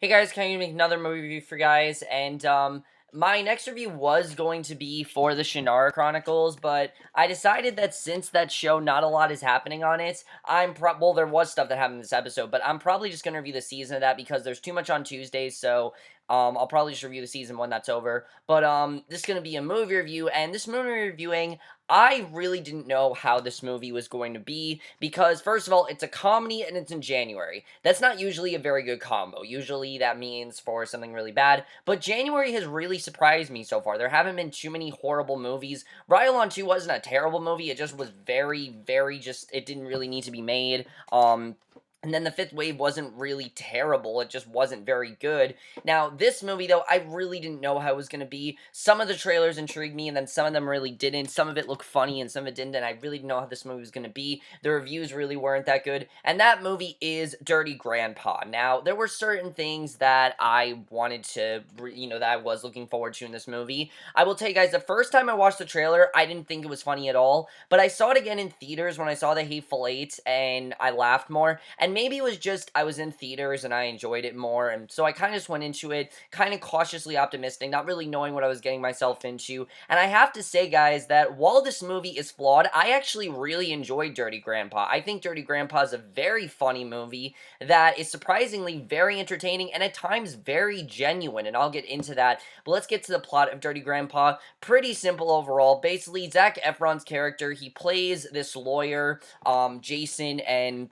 Hey guys, can I make another movie review for you guys? My next review was going to be for the Shannara Chronicles, but I decided that since that show, not a lot is happening on it. Well, there was stuff that happened in this episode, but I'm probably just gonna review the season of that because there's too much on Tuesdays. So I'll probably just review the season when that's over. But this is gonna be a movie review, and this movie reviewing, I really didn't know how this movie was going to be because, first of all, it's a comedy and it's in January. That's not usually a very good combo. Usually that means for something really bad, but January has really surprised me so far. There haven't been too many horrible movies. Rylon 2 wasn't a terrible movie. It just was very just, it didn't really need to be made. And then the fifth wave wasn't really terrible. It just wasn't very good. Now, this movie, though, I really didn't know how it was going to be. Some of the trailers intrigued me, and then some of them really didn't. Some of it looked funny, and some of it didn't, and I really didn't know how this movie was going to be. The reviews really weren't that good. And that movie is Dirty Grandpa. Now, there were certain things that I wanted to, that I was looking forward to in this movie. I will tell you guys, the first time I watched the trailer, I didn't think it was funny at all. But I saw it again in theaters when I saw The Hateful Eight, and I laughed more. And maybe it was just I was in theaters and I enjoyed it more, and so I kind of just went into it kind of cautiously optimistic, not really knowing what I was getting myself into. And I have to say, guys, that while this movie is flawed, I actually really enjoyed Dirty Grandpa. I think Dirty Grandpa is a very funny movie that is surprisingly very entertaining and at times very genuine, and I'll get into that. But let's get to the plot of Dirty Grandpa. Pretty simple overall. Basically, Zac Efron's character, he plays this lawyer, Jason, and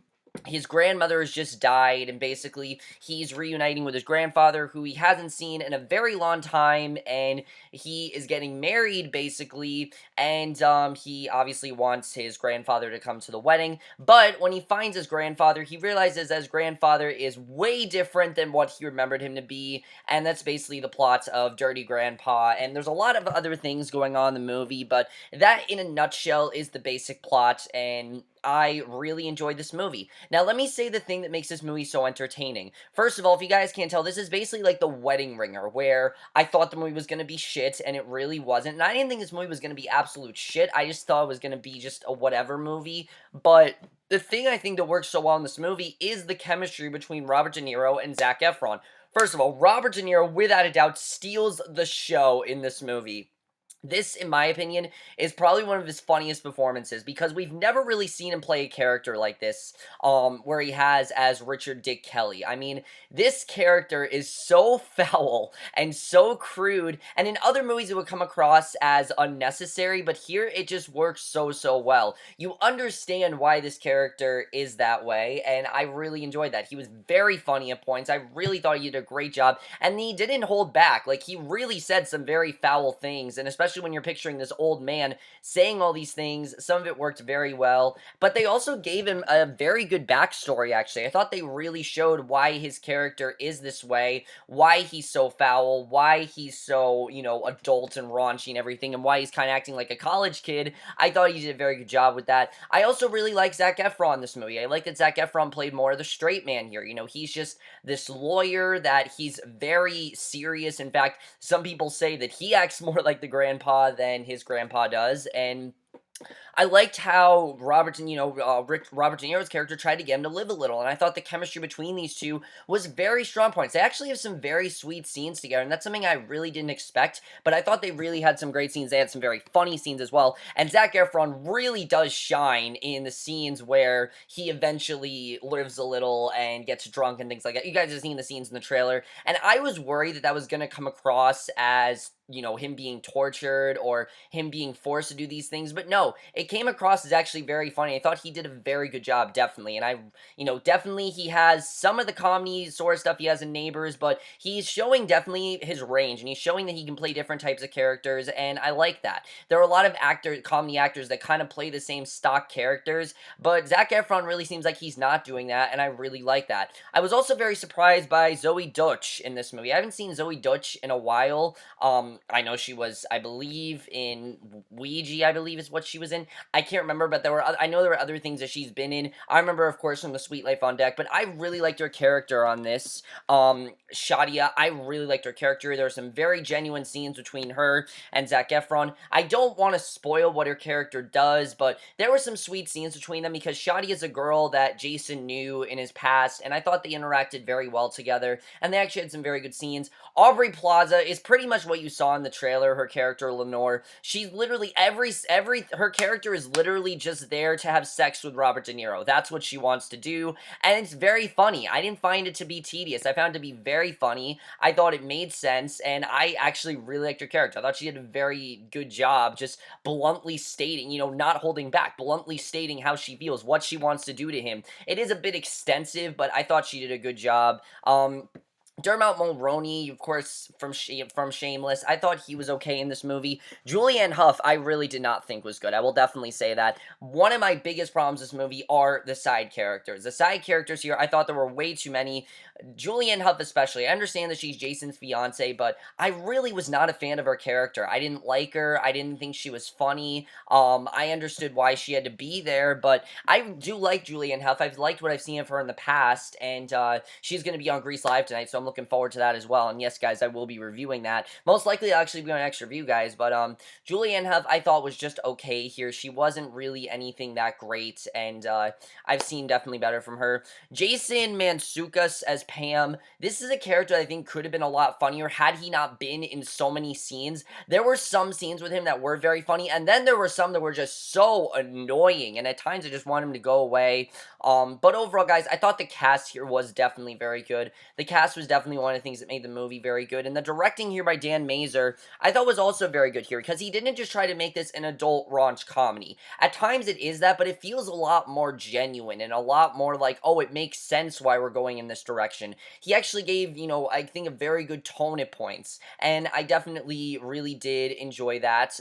his grandmother has just died, and basically he's reuniting with his grandfather, who he hasn't seen in a very long time, and he is getting married, basically, and he obviously wants his grandfather to come to the wedding. But when he finds his grandfather, he realizes that his grandfather is way different than what he remembered him to be, and that's basically the plot of Dirty Grandpa. And there's a lot of other things going on in the movie, but that in a nutshell is the basic plot, and I really enjoyed this movie. Now, let me say the thing that makes this movie so entertaining. First of all, if you guys can't tell, this is basically like The Wedding Ringer, where I thought the movie was going to be shit, and it really wasn't. And I didn't think this movie was going to be absolute shit. I just thought it was going to be just a whatever movie. But the thing I think that works so well in this movie is the chemistry between Robert De Niro and Zac Efron. First of all, Robert De Niro, without a doubt, steals the show in this movie. This, in my opinion, is probably one of his funniest performances because we've never really seen him play a character like this, where he has as Richard Dick Kelly. I mean, this character is so foul and so crude, and in other movies it would come across as unnecessary, but here it just works so well. You understand why this character is that way, and I really enjoyed that. He was very funny at points. I really thought he did a great job, and he didn't hold back. Like, he really said some very foul things, and especially when you're picturing this old man saying all these things, some of it worked very well, but they also gave him a very good backstory, actually. I thought they really showed why his character is this way, why he's so foul, why he's so, adult and raunchy and everything, and why he's kind of acting like a college kid. I thought he did a very good job with that. I also really like Zac Efron in this movie. I like that Zac Efron played more of the straight man here. He's just this lawyer that he's very serious. In fact, some people say that he acts more like the grandpa than his grandpa does, and I liked how Robert De Niro's character tried to get him to live a little, and I thought the chemistry between these two was very strong points. They actually have some very sweet scenes together, and that's something I really didn't expect, but I thought they really had some great scenes. They had some very funny scenes as well, and Zac Efron really does shine in the scenes where he eventually lives a little and gets drunk and things like that. You guys have seen the scenes in the trailer, and I was worried that that was going to come across as him being tortured or him being forced to do these things, but no, it came across as actually very funny. I thought he did a very good job, definitely, and definitely he has some of the comedy sort of stuff he has in Neighbors, but he's showing definitely his range, and he's showing that he can play different types of characters, and I like that. There are a lot of comedy actors that kind of play the same stock characters, but Zac Efron really seems like he's not doing that, and I really like that. I was also very surprised by Zoey Deutch in this movie. I haven't seen Zoey Deutch in a while. I know she was, I believe, in Ouija, I believe is what she was in. I can't remember, but I know there were other things that she's been in. I remember, of course, from The Sweet Life on Deck, but I really liked her character on this. Shadia, I really liked her character. There were some very genuine scenes between her and Zac Efron. I don't want to spoil what her character does, but there were some sweet scenes between them because Shadia is a girl that Jason knew in his past, and I thought they interacted very well together, and they actually had some very good scenes. Aubrey Plaza is pretty much what you saw in the trailer, her character Lenore. She's literally her character is literally just there to have sex with Robert De Niro. That's what she wants to do, and it's very funny. I didn't find it to be tedious. I found it to be very funny. I thought it made sense, and I actually really liked her character. I thought she did a very good job just bluntly stating, not holding back, bluntly stating how she feels, what she wants to do to him. It is a bit extensive, but I thought she did a good job. Dermot Mulroney, of course, from Shameless. I thought he was okay in this movie. Julianne Hough, I really did not think was good. I will definitely say that. One of my biggest problems with this movie are the side characters. The side characters here, I thought there were way too many. Julianne Hough especially. I understand that she's Jason's fiance, but I really was not a fan of her character. I didn't like her. I didn't think she was funny. I understood why she had to be there, but I do like Julianne Hough. I've liked what I've seen of her in the past, and she's going to be on Grease Live tonight, so I'm looking forward to that as well. And yes, guys, I will be reviewing that. Most likely, I'll actually be on an extra review, guys. But Julianne Hough, I thought was just okay here. She wasn't really anything that great, and I've seen definitely better from her. Jason Mantzoukas as Pam. This is a character I think could have been a lot funnier had he not been in so many scenes. There were some scenes with him that were very funny, and then there were some that were just so annoying, and at times I just want him to go away. But overall, guys, I thought the cast here was definitely very good. The cast was definitely one of the things that made the movie very good, and the directing here by Dan Mazer, I thought was also very good here, because he didn't just try to make this an adult raunch comedy. At times it is that, but it feels a lot more genuine, and a lot more like, oh, it makes sense why we're going in this direction. He actually gave, I think a very good tone at points, and I definitely really did enjoy that.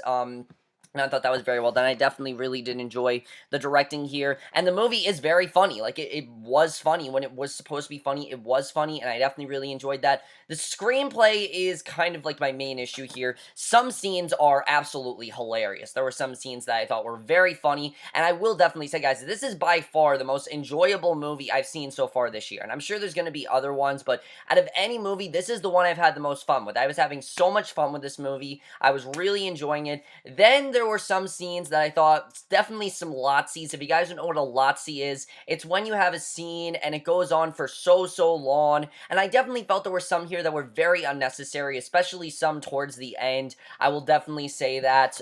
And I thought that was very well done. I definitely really did enjoy the directing here. And the movie is very funny. Like, it was funny. When it was supposed to be funny, it was funny. And I definitely really enjoyed that. The screenplay is kind of like my main issue here. Some scenes are absolutely hilarious. There were some scenes that I thought were very funny. And I will definitely say, guys, this is by far the most enjoyable movie I've seen so far this year. And I'm sure there's going to be other ones. But out of any movie, this is the one I've had the most fun with. I was having so much fun with this movie. I was really enjoying it. Then there were some scenes that I thought, definitely some lotsies. If you guys don't know what a lotsie is, it's when you have a scene and it goes on for so long, and I definitely felt there were some here that were very unnecessary, especially some towards the end. I will definitely say that.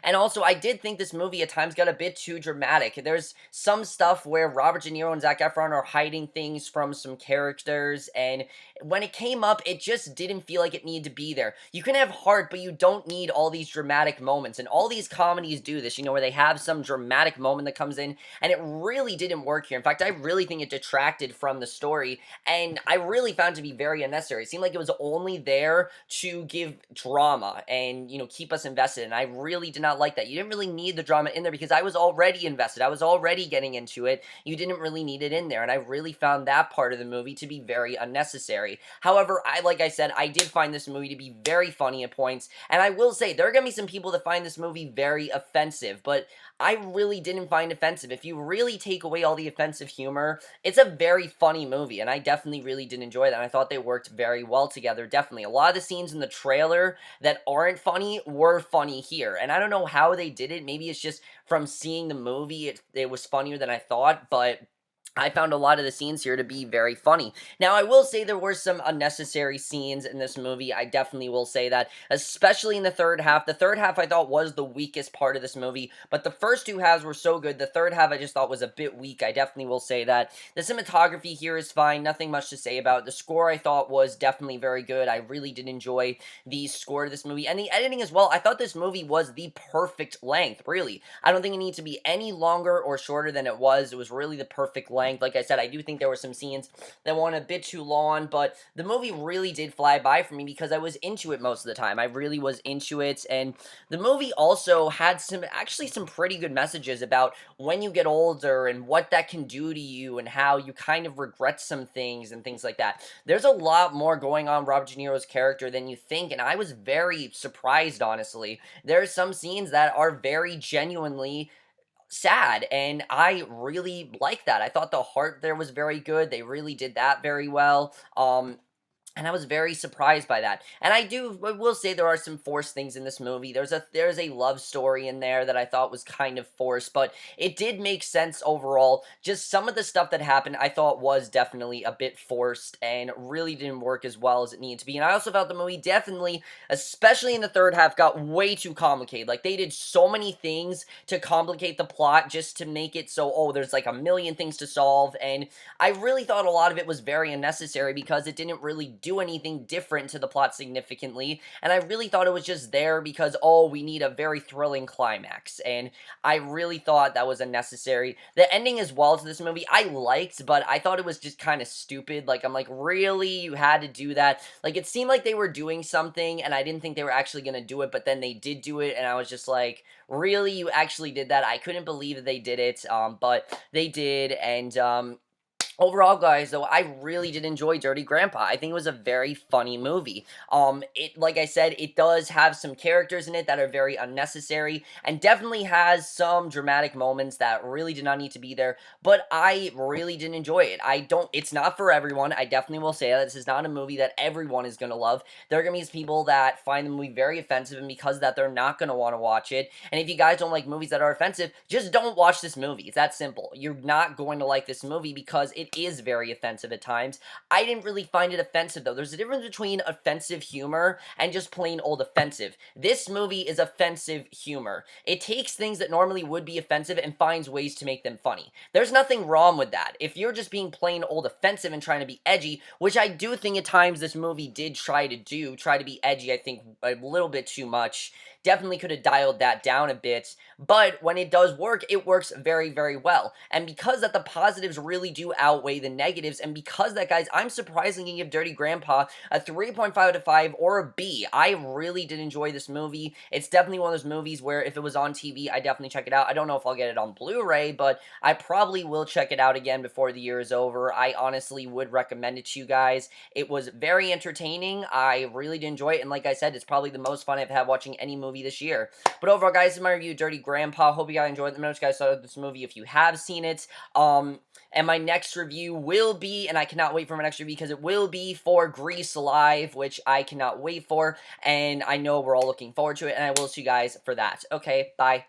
And also, I did think this movie at times got a bit too dramatic. There's some stuff where Robert De Niro and Zac Efron are hiding things from some characters, and when it came up, it just didn't feel like it needed to be there. You can have heart, but you don't need all these dramatic moments, and all these comedies do this, where they have some dramatic moment that comes in, and it really didn't work here. In fact, I really think it detracted from the story, and I really found it to be very unnecessary. It seemed like it was only there to give drama and, keep us invested, and I really did not like that. You didn't really need the drama in there because I was already invested. I was already getting into it. You didn't really need it in there, and I really found that part of the movie to be very unnecessary. However, like I said, I did find this movie to be very funny at points, and I will say, there are going to be some people that find this movie very offensive, but I really didn't find offensive. If you really take away all the offensive humor, it's a very funny movie, and I definitely really did enjoy that, and I thought they worked very well together, definitely. A lot of the scenes in the trailer that aren't funny were funny here, and I don't know how they did it. Maybe it's just from seeing the movie, it was funnier than I thought, but I found a lot of the scenes here to be very funny. Now, I will say there were some unnecessary scenes in this movie. I definitely will say that, especially in the third half. The third half I thought was the weakest part of this movie, but the first two halves were so good. The third half I just thought was a bit weak. I definitely will say that. The cinematography here is fine. Nothing much to say about it. The score I thought was definitely very good. I really did enjoy the score of this movie. And the editing as well. I thought this movie was the perfect length, really. I don't think it needs to be any longer or shorter than it was. It was really the perfect length. length. Like I said, I do think there were some scenes that went a bit too long, but the movie really did fly by for me because I was into it most of the time. I really was into it, and the movie also had actually some pretty good messages about when you get older and what that can do to you and how you kind of regret some things and things like that. There's a lot more going on Robert De Niro's character than you think, and I was very surprised, honestly. There are some scenes that are very genuinely sad, and I really like that. I thought the heart there was very good. They really did that very well. And I was very surprised by that. And I will say there are some forced things in this movie. There's a love story in there that I thought was kind of forced, but it did make sense overall. Just some of the stuff that happened I thought was definitely a bit forced and really didn't work as well as it needed to be. And I also felt the movie definitely, especially in the third half, got way too complicated. Like, they did so many things to complicate the plot just to make it so, oh, there's like a million things to solve, and I really thought a lot of it was very unnecessary because it didn't really do anything different to the plot significantly, and I really thought it was just there because, oh, we need a very thrilling climax, and I really thought that was unnecessary. The ending as well to this movie, I liked, but I thought it was just kind of stupid. Like, I'm like, really? You had to do that? Like, it seemed like they were doing something, and I didn't think they were actually going to do it, but then they did do it, and I was just like, really? You actually did that? I couldn't believe that they did it, but they did, and, overall, guys, though, I really did enjoy Dirty Grandpa. I think it was a very funny movie. Like I said, it does have some characters in it that are very unnecessary, and definitely has some dramatic moments that really did not need to be there, but I really did enjoy it. It's not for everyone. I definitely will say that. This is not a movie that everyone is gonna love. There are gonna be people that find the movie very offensive, and because of that, they're not gonna want to watch it. And if you guys don't like movies that are offensive, just don't watch this movie. It's that simple. You're not going to like this movie because it is very offensive at times. I didn't really find it offensive, though. There's a difference between offensive humor and just plain old offensive. This movie is offensive humor. It takes things that normally would be offensive and finds ways to make them funny. There's nothing wrong with that. If you're just being plain old offensive and trying to be edgy, which I do think at times this movie did try to be edgy, I think a little bit too much. Definitely could have dialed that down a bit, but when it does work, it works very, very well. And because that the positives really do outweigh the negatives, and because that, guys, I'm surprisingly give Dirty Grandpa a 3.5 out of 5 or a B. I really did enjoy this movie. It's definitely one of those movies where if it was on TV, I definitely check it out. I don't know if I'll get it on Blu-ray, but I probably will check it out again before the year is over. I honestly would recommend it to you guys. It was very entertaining. I really did enjoy it, and like I said, it's probably the most fun I've had watching any movie this year. But overall, guys, this is my review of Dirty Grandpa. Hope you guys enjoyed it. Let me know what you guys thought of this movie if you have seen it. And my next review will be, and I cannot wait for my next review because it will be for Grease Live, which I cannot wait for, and I know we're all looking forward to it, and I will see you guys for that. Okay, bye.